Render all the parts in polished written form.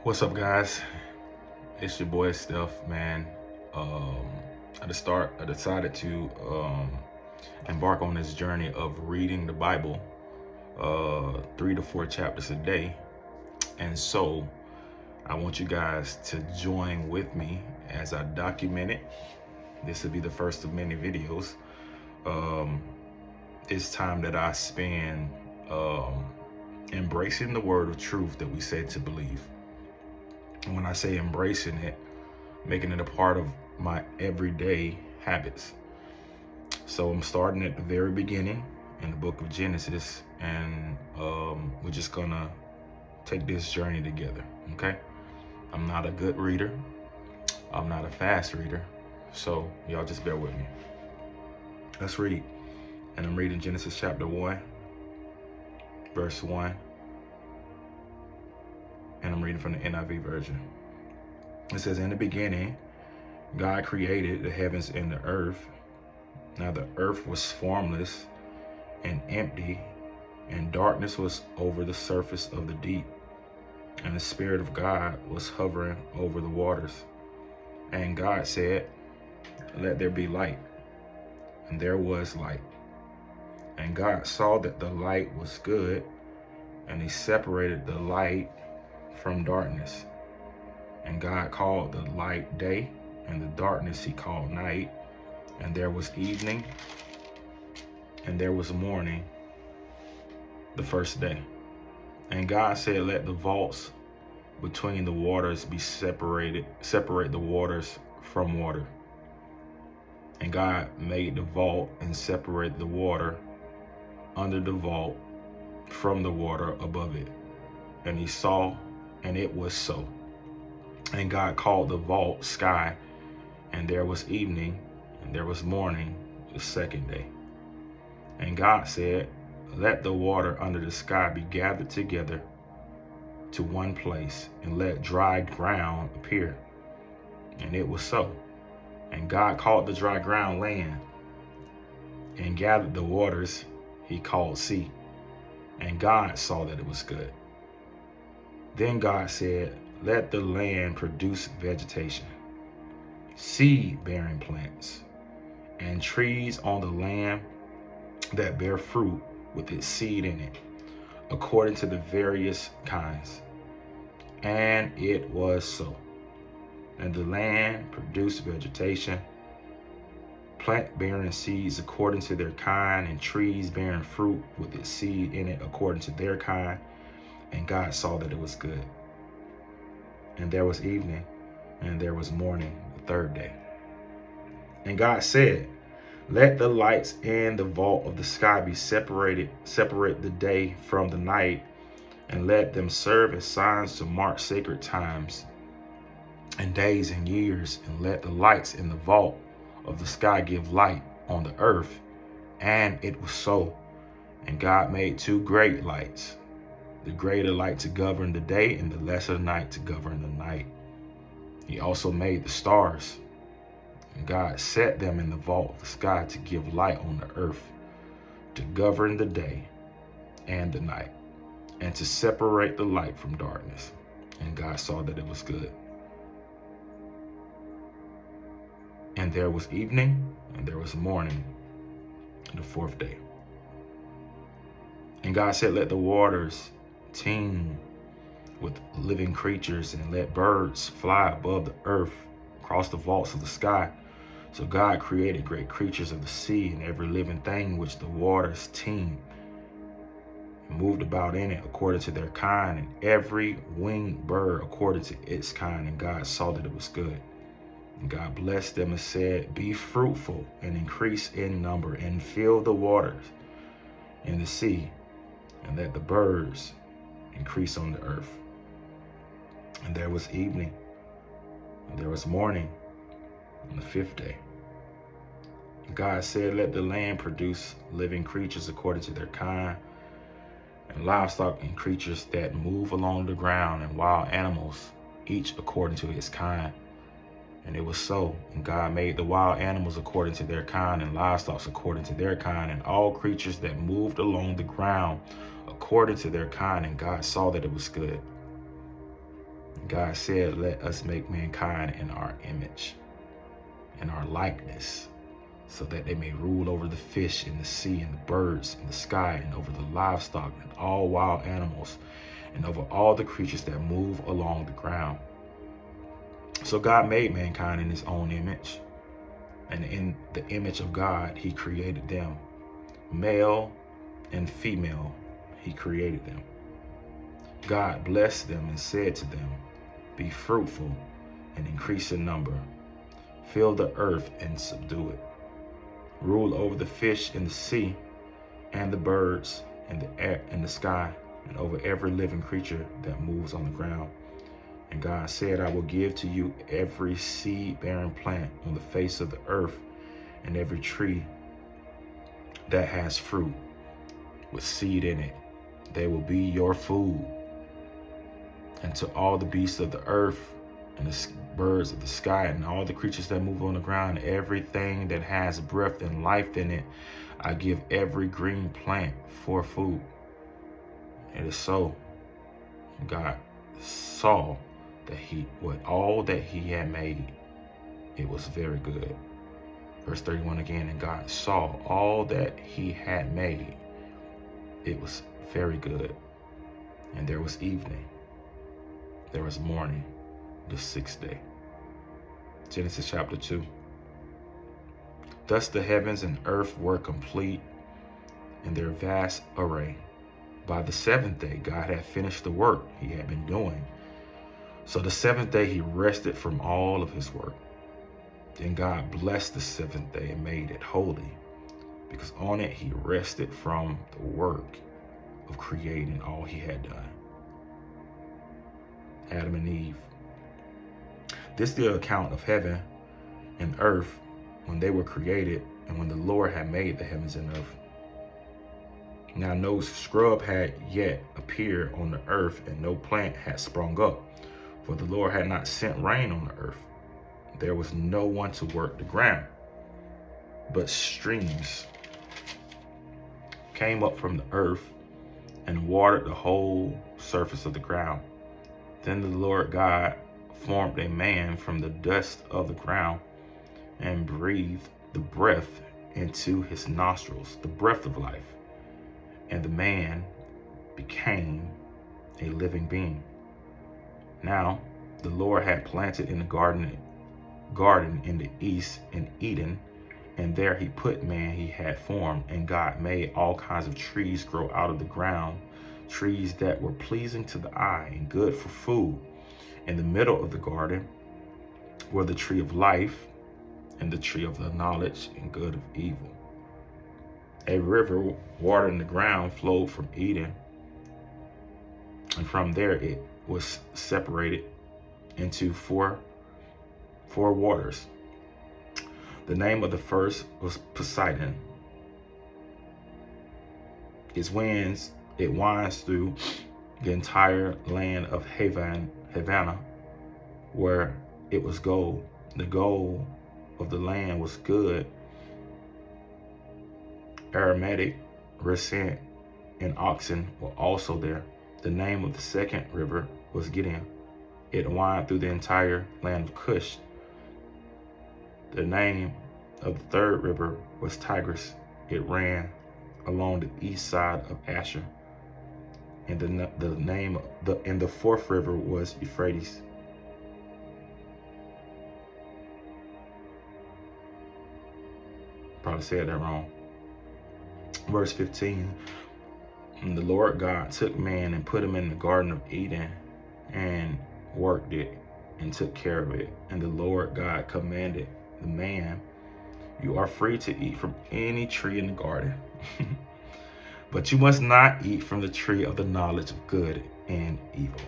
What's up, guys? It's your boy Steph, man. Um, I decided to embark on this journey of reading the Bible 3 to 4 chapters a day. And so I want you guys to join with me as I document it. This will be the first of many videos. Um, it's time that I spend embracing the word of truth that we said to believe. And when I say embracing it, making it a part of my everyday habits. So I'm starting at the very beginning in the book of Genesis, and we're just gonna take this journey together, okay? I'm not a good reader. I'm not a fast reader. So y'all just bear with me. Let's read. And I'm reading Genesis chapter 1, verse 1. And I'm reading from the NIV version. It says, in the beginning, God created the heavens and the earth. Now the earth was formless and empty, and darkness was over the surface of the deep. And the Spirit of God was hovering over the waters. And God said, let there be light. And there was light. And God saw that the light was good, and he separated the light from darkness. And God called the light day, and the darkness he called night. And there was evening, and there was morning, the first day. And God said, let the vaults between the waters be separate the waters from water. And God made the vault and separated the water under the vault from the water above it. And he saw, and it was so. And God called the vault sky, and there was evening, and there was morning, the second day. And God said, let the water under the sky be gathered together to one place, and let dry ground appear. And it was so. And God called the dry ground land, and gathered the waters he called sea. And God saw that it was good. Then God said, let the land produce vegetation, seed-bearing plants, and trees on the land that bear fruit with its seed in it, according to the various kinds. And it was so. And the land produced vegetation, plant bearing seeds according to their kind, and trees bearing fruit with its seed in it according to their kind. And God saw that it was good. And there was evening, and there was morning, the third day. And God said, let the lights in the vault of the sky be separate the day from the night, and let them serve as signs to mark sacred times and days and years, and let the lights in the vault of the sky give light on the earth. And it was so. And God made two great lights, the greater light to govern the day, and the lesser night to govern the night. He also made the stars, and God set them in the vault of the sky to give light on the earth, to govern the day and the night, and to separate the light from darkness. And God saw that it was good. And there was evening, and there was morning, the fourth day. And God said, let the waters teem with living creatures, and let birds fly above the earth across the vaults of the sky. So God created great creatures of the sea, and every living thing which the waters teem, and moved about in it according to their kind, and every winged bird according to its kind. And God saw that it was good. And God blessed them and said, be fruitful and increase in number, and fill the waters in the sea, and let the birds increase on the earth. And there was evening, and there was morning, on the fifth day. And God said, let the land produce living creatures according to their kind, and livestock and creatures that move along the ground, and wild animals, each according to his kind. And it was so. And God made the wild animals according to their kind, and livestock according to their kind, and all creatures that moved along the ground according to their kind. And God saw that it was good. God said, let us make mankind in our image, in our likeness, so that they may rule over the fish in the sea and the birds in the sky and over the livestock and all wild animals and over all the creatures that move along the ground. So God made mankind in his own image, and in the image of God, he created them. Male and female, he created them. God blessed them and said to them, be fruitful and increase in number. Fill the earth and subdue it. Rule over the fish in the sea and the birds in the air, in the sky, and over every living creature that moves on the ground. And God said, I will give to you every seed-bearing plant on the face of the earth, and every tree that has fruit with seed in it. They will be your food. And to all the beasts of the earth, and the birds of the sky, and all the creatures that move on the ground, everything that has breath and life in it, I give every green plant for food. It is so. God saw that all that he had made, it was very good. Verse 31 again, and God saw all that he had made, it was very good. And there was evening, there was morning, the sixth day. Genesis chapter 2. Thus the heavens and earth were complete in their vast array. By the seventh day, God had finished the work he had been doing. So the seventh day he rested from all of his work. Then God blessed the seventh day and made it holy, because on it he rested from the work of creating all he had done. Adam and Eve. This is the account of heaven and earth when they were created and when the Lord had made the heavens and earth. Now no scrub had yet appeared on the earth, and no plant had sprung up, for the Lord had not sent rain on the earth. There was no one to work the ground, but streams came up from the earth and watered the whole surface of the ground. Then the Lord God formed a man from the dust of the ground and breathed the breath into his nostrils, the breath of life. And the man became a living being. Now the Lord had planted in the garden in the east in Eden, and there he put man he had formed. And God made all kinds of trees grow out of the ground, trees that were pleasing to the eye and good for food. In the middle of the garden were the tree of life and the tree of the knowledge and good of evil. A river watering the ground flowed from Eden, and from there it was separated into four waters. The name of the first was Poseidon. It winds through the entire land of Havana, where it was gold. The gold of the land was good, aromatic, resin, and oxen were also there. The name of the second river was Gideon. It wound through the entire land of Cush. The name of the third river was Tigris. It ran along the east side of Asher. And the fourth river was Euphrates. Probably said that wrong. Verse 15. And the Lord God took man and put him in the Garden of Eden and worked it and took care of it. And the Lord God commanded the man, you are free to eat from any tree in the garden, but you must not eat from the tree of the knowledge of good and evil.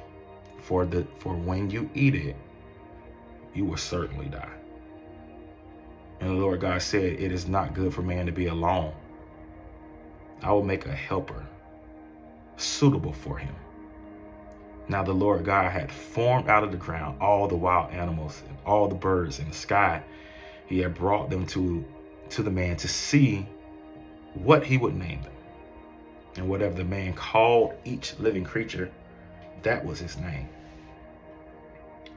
For when you eat it, you will certainly die. And the Lord God said, it is not good for man to be alone. I will make a helper suitable for him. Now the Lord God had formed out of the ground all the wild animals and all the birds in the sky. He had brought them to the man to see what he would name them. And whatever the man called each living creature, that was his name.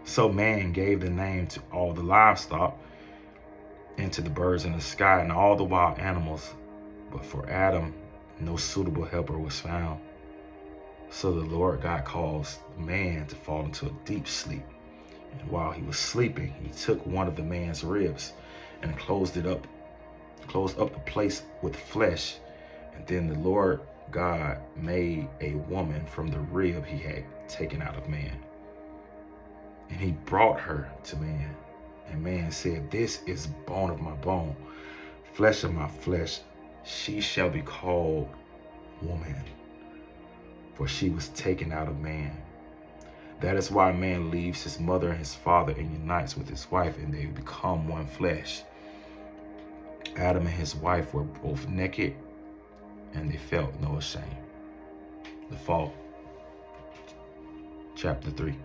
So man gave the name to all the livestock and to the birds in the sky and all the wild animals. But for Adam, no suitable helper was found. So the Lord God caused man to fall into a deep sleep. And while he was sleeping, he took one of the man's ribs and closed up the place with flesh. And then the Lord God made a woman from the rib he had taken out of man. And he brought her to man. And man said, "This is bone of my bone, flesh of my flesh. She shall be called woman, for she was taken out of man." That is why man leaves his mother and his father and unites with his wife, and they become one flesh. Adam and his wife were both naked, and they felt no shame. The fall. Chapter 3.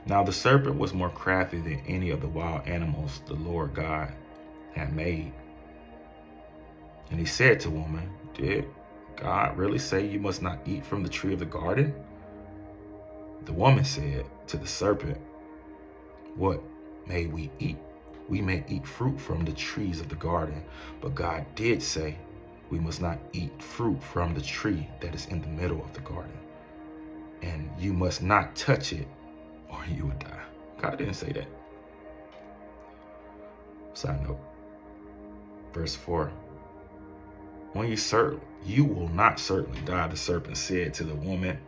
Now the serpent was more crafty than any of the wild animals the Lord God had made. And he said to woman, "Did God really say you must not eat from the tree of the garden?" The woman said to the serpent, "What may we eat? We may eat fruit from the trees of the garden, but God did say we must not eat fruit from the tree that is in the middle of the garden. And you must not touch it or you would die." God didn't say that. Side note, verse 4. You will not certainly die," the serpent said to the woman,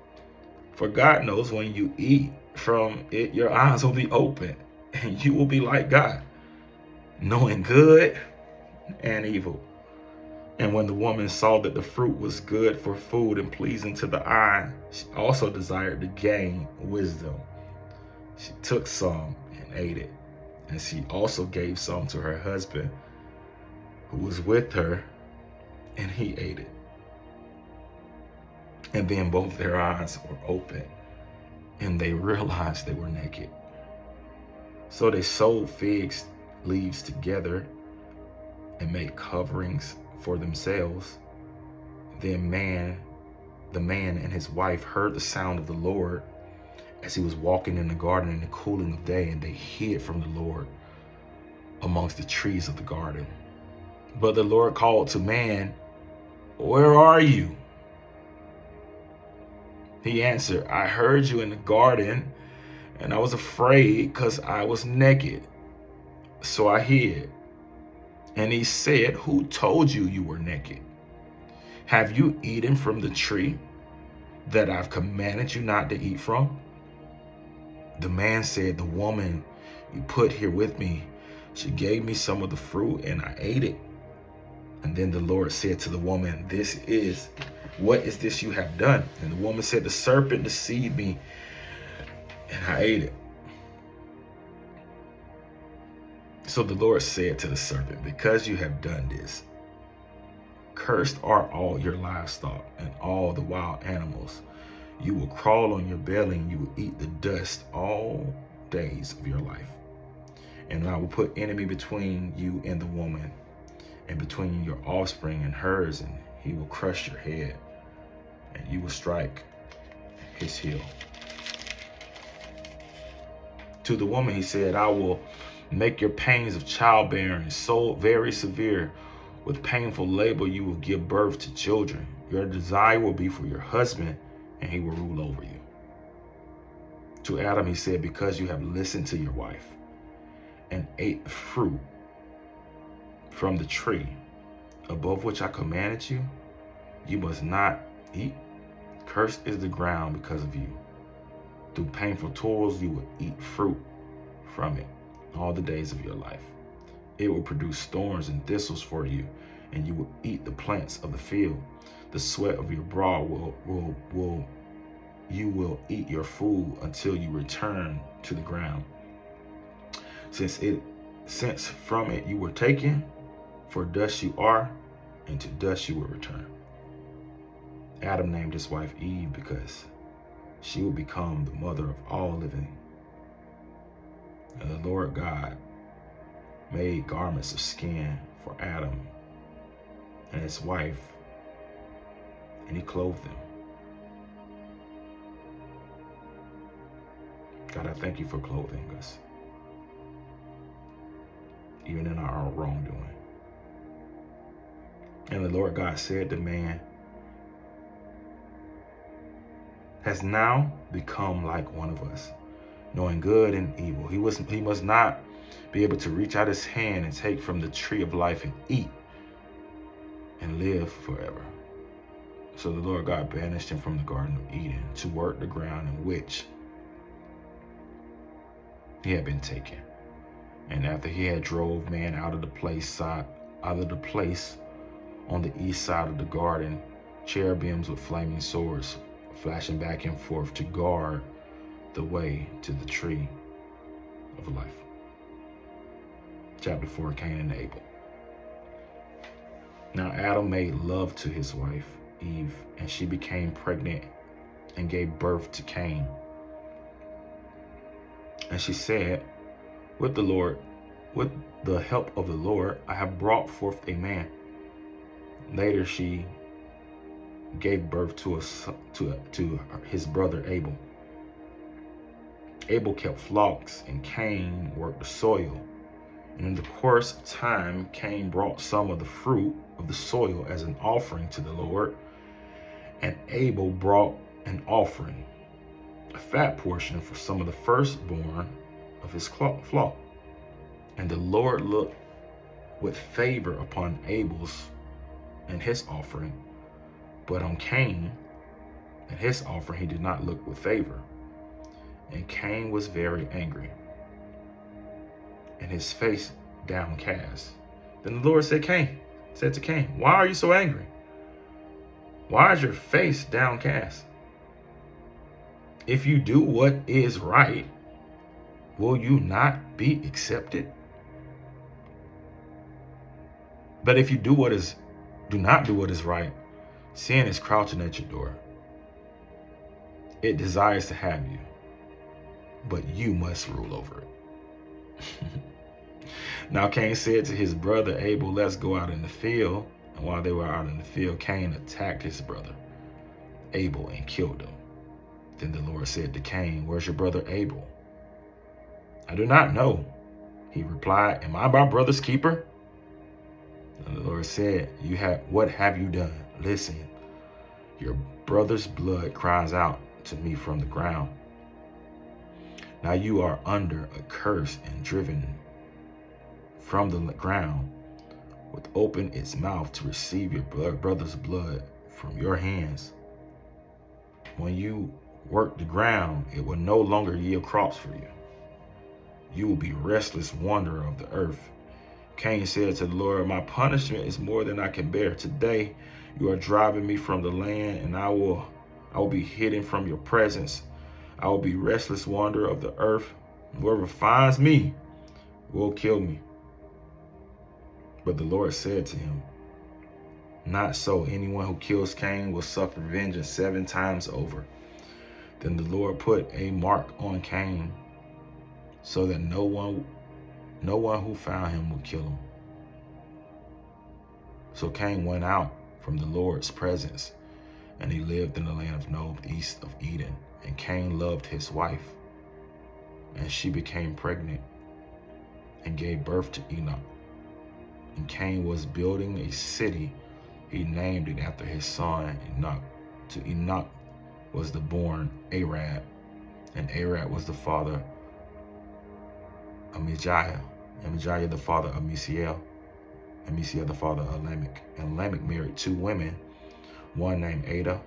"for God knows when you eat from it, your eyes will be open, and you will be like God, knowing good and evil." And when the woman saw that the fruit was good for food and pleasing to the eye, she also desired to gain wisdom. She took some and ate it, and she also gave some to her husband who was with her, and he ate it. And then both their eyes were open, and they realized they were naked. So they sewed fig leaves together and made coverings for themselves. Then the man and his wife heard the sound of the Lord as he was walking in the garden in the cooling of day, and they hid from the Lord amongst the trees of the garden. But the Lord called to man, "Where are you?" He answered, "I heard you in the garden, and I was afraid because I was naked, so I hid." And he said, "Who told you you were naked? Have you eaten from the tree that I've commanded you not to eat from?" The man said, "The woman you put here with me, she gave me some of the fruit and I ate it." And then the Lord said to the woman, "What is this you have done?" And the woman said, "The serpent deceived me and I ate it." So the Lord said to the serpent, "Because you have done this, cursed are all your livestock and all the wild animals. You will crawl on your belly and you will eat the dust all days of your life. And I will put enemy between you and the woman, and between your offspring and hers, and he will crush your head, and you will strike his heel." To the woman he said, "I will make your pains of childbearing so very severe. With painful labor you will give birth to children. Your desire will be for your husband, and he will rule over you." To Adam he said, "Because you have listened to your wife and ate the fruit from the tree above which I commanded you, you must not eat. Cursed is the ground because of you. Through painful toils you will eat fruit from it all the days of your life. It will produce thorns and thistles for you, and you will eat the plants of the field. The sweat of your brow you will eat your food until you return to the ground. Since from it you were taken, for dust you are, and to dust you will return." Adam named his wife Eve because she would become the mother of all living. And the Lord God made garments of skin for Adam and his wife, and he clothed them. God, I thank you for clothing us, even in our wrongdoing. And the Lord God said, the man has now become like one of us, knowing good and evil. He must not be able to reach out his hand and take from the tree of life and eat and live forever. So the Lord God banished him from the Garden of Eden to work the ground in which he had been taken. And after he had drove man out of the place on the east side of the garden, cherubims with flaming swords flashing back and forth to guard the way to the tree of life. Chapter 4, Cain and Abel. Now Adam made love to his wife, Eve, and she became pregnant and gave birth to Cain. And she said, with the help of the Lord, I have brought forth a man. Later she gave birth to his brother Abel. Abel kept flocks and Cain worked the soil. And in the course of time, Cain brought some of the fruit of the soil as an offering to the Lord, and Abel brought an offering, a fat portion for some of the firstborn of his flock. And the Lord looked with favor upon Abel's and his offering, but on Cain and his offering he did not look with favor. And Cain was very angry, and his face downcast. Then the Lord said to Cain, why are you so angry? Why is your face downcast? If you do what is right, will you not be accepted? But if you do not do what is right, sin is crouching at your door. It desires to have you, but you must rule over it. Now Cain said to his brother Abel, let's go out in the field. And while they were out in the field, Cain attacked his brother Abel and killed him. Then the Lord said to Cain, where's your brother Abel? I do not know. He replied, am I my brother's keeper? And the Lord said, what have you done? Listen, your brother's blood cries out to me from the ground. Now you are under a curse and driven from the ground, with open its mouth to receive your brother's blood from your hands. When you work the ground, it will no longer yield crops for you. You will be restless wanderer of the earth. Cain said to the Lord, my punishment is more than I can bear. Today you are driving me from the land, and I will be hidden from your presence. I will be restless wanderer of the earth. Whoever finds me will kill me. But the Lord said to him, not so. Anyone who kills Cain will suffer vengeance 7 times over. Then the Lord put a mark on Cain, so that no one who found him would kill him. So Cain went out from the Lord's presence, and he lived in the land of Nod, east of Eden. And Cain loved his wife, and she became pregnant and gave birth to Enoch. And Cain was building a city. He named it after his son Enoch. To Enoch was the born Arad, and Arad was the father of Amijah, Amijah the father of Mesiel, and Mesiel the father of Lamech. And Lamech married 2 women, one named Ada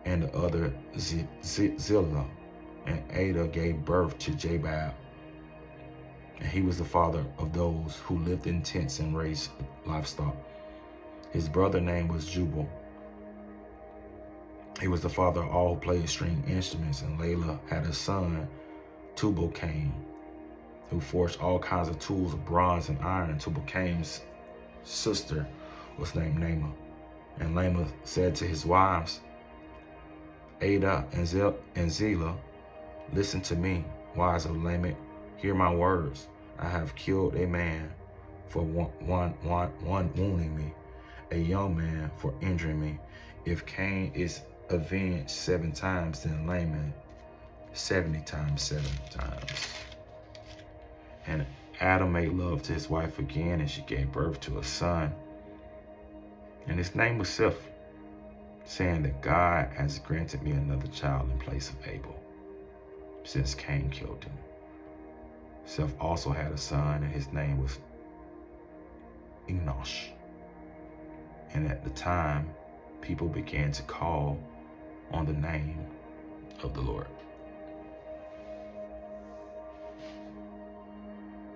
and the other Zillah. And Ada gave birth to Jabal, and he was the father of those who lived in tents and raised livestock. His brother's name was Jubal. He was the father of all who played string instruments. And Layla had a son, Tubal-Cain, who forged all kinds of tools of bronze and iron. And Tubal-Cain's sister was named Naamah. And Naamah said to his wives, Ada and Zillah, listen to me, wives of Lamech, hear my words. I have killed a man for one wounding me, a young man for injuring me. If Cain is avenged 7 times, then 70 times 7 times. And Adam made love to his wife again, and she gave birth to a son. And his name was Seth, saying that God has granted me another child in place of Abel, since Cain killed him. Seth also had a son, and his name was Enosh. And at the time, people began to call on the name of the Lord.